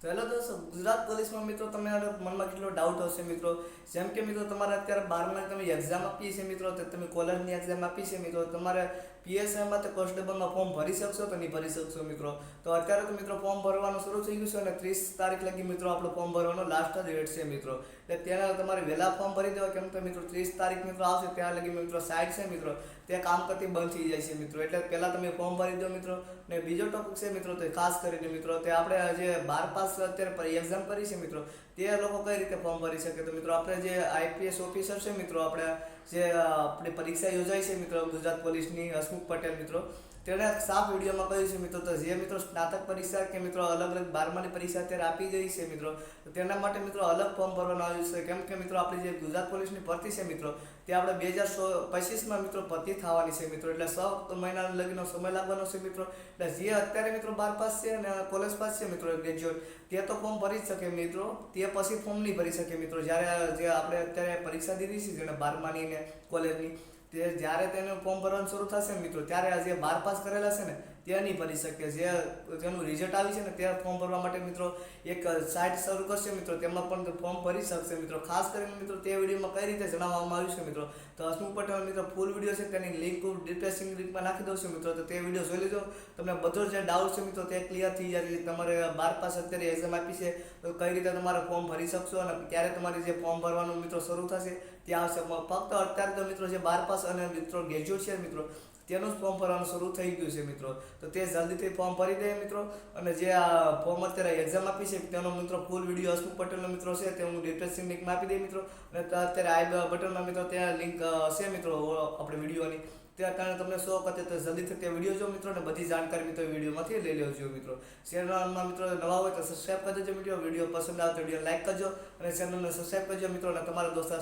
તો હેલો દોસ્તો, ગુજરાત પોલીસમાં મિત્રો તમારા મનમાં કેટલો ડાઉટ હશે મિત્રો. જેમ કે મિત્રો તમારે અત્યારે 12માં તમે એક્ઝામ આપી છે મિત્રો, તો તમે કોલેજની એક્ઝામ આપી છે મિત્રો, તમારે પીએસઆઈમાં તો કોન્સ્ટેબલમાં ફોર્મ ભરી શકશો તો નહીં ભરી શકશો મિત્રો. તો અત્યારે તો મિત્રો ફોર્મ ભરવાનું શરૂ થઈ ગયું છે અને 30 તારીખ લગી મિત્રો આપણો ફોર્મ ભરવાનો લાસ્ટ ડેટ છે મિત્રો. એટલે ત્યાં તમારે વહેલા ફોર્મ ભરી દેવા, કેમ કે મિત્રો 30 તારીખ મિત્રો આવશે ત્યાં લગી મિત્રો સાઇટ છે મિત્રો ત્યાં કામ કરતી બંધ થઈ જાય છે મિત્રો. એટલે પહેલાં તમે ફોર્મ ભરી દો મિત્રો. ને બીજો ટોપિક છે મિત્રો, તો ખાસ કરીને મિત્રો તે આપણે જે 12 પાસ અત્યારે એક્ઝામ કરી છે મિત્રો, તે લોકો કઈ રીતે ફોર્મ ભરી શકે. તો મિત્રો આપણે જે આઈપીએસ ઓફિસર છે મિત્રો, આપણી પરીક્ષા યોજાઈ છે મિત્રો ગુજરાત પોલીસની, હસમુખ પટેલ મિત્રો, તેણે સાફ વિડીયોમાં કહ્યું છે મિત્રો. તો જે મિત્રો સ્નાતક પરીક્ષા કે મિત્રો અલગ અલગ 12માની પરીક્ષા અત્યારે આપી ગઈ છે મિત્રો, તો તેના માટે મિત્રો અલગ ફોર્મ ભરવાનું આવ્યું છે. કેમ કે મિત્રો આપણી જે ગુજરાત પોલીસની ભરતી છે મિત્રો, તે આપણે 2025માં મિત્રો ભરતી થવાની છે મિત્રો. એટલે 6 મહિના લગીનો સમય લાગવાનો છે મિત્રો. એટલે જે અત્યારે મિત્રો 12 પાસ છે અને કોલેજ પાસ છે મિત્રો ગ્રેજ્યુએટ, તે તો ફોર્મ ભરી જ શકે મિત્રો, તે પછી ફોર્મ નહીં ભરી શકે મિત્રો. જ્યારે જે આપણે અત્યારે પરીક્ષા દીધી છે જેને 12માની ને કોલેજની, તે જ્યારે તેનું ફોર્મ ભરવાનું શરૂ થશે મિત્રો, ત્યારે આ જે 12 પાસ કરેલા છે ને તે નહીં ભરી શકે. જેનું રિઝલ્ટ આવી છે ને ત્યાં ફોર્મ ભરવા માટે મિત્રો એક સાઇટ શરૂ કરશે મિત્રો, તેમાં પણ ફોર્મ ભરી શકશે મિત્રો. ખાસ કરીને મિત્રો તે વિડીયોમાં કઈ રીતે જણાવવામાં આવ્યું છે મિત્રો, તો હસમુખ પટેલ મિત્રો ફૂલ વિડીયો છે તેની લિંક ડિસ્ક્રિપ્શન લિંકમાં નાખી દઉં છું મિત્રો. તો તે વિડીયો જોઈ લેજો, તમને બધો જે ડાઉટ છે મિત્રો તે ક્લિયર થઈ જાય. તમારે 12 પાસ અત્યારે એક્ઝામ આપી છે તો કઈ રીતે તમારે ફોર્મ ભરી શકશો અને ક્યારે તમારી જે ફોર્મ ભરવાનું મિત્રો શરૂ થશે ત્યાં આવશે. ફક્ત અત્યારે તો મિત્રો જે 12 પાસ અને મિત્રો ગ્રેજ્યુએટ છે મિત્રો, તેનું જ ફોર્મ ભરવાનું શરૂ થઈ ગયું છે મિત્રો. તો તે જલ્દીથી ફોર્મ ભરી દે મિત્રો. અને જે આ ફોર્મ અત્યારે એક્ઝામ આપી છે તેનો મિત્રો ફૂલ વિડીયો હસમુખ પટેલનો મિત્રો છે, તે હું ડિસ્ક્રિપ્શન લિંકમાં આપી દે મિત્રો. અને અત્યારે આઈ બટનમાં મિત્રો ત્યાં લિંક છે મિત્રો આપણે વિડીયોની, ત્યાં કારણે તમને શો કરશે. તો જલ્દીથી તે વિડીયો જો મિત્રો, અને બધી જાણકારી મિત્રો વિડીયોમાંથી લઈ લેજો મિત્રો. ચેનલમાં મિત્રો નવા હોય તો સબસ્ક્રાઈબ કરી દેજો મિત્રો. વિડીયો પસંદ આવે તો વિડીયો લાઈક કરજો અને ચેનલને સબસ્ક્રાઈબ કરજો મિત્રો, અને તમારા દોસ્તો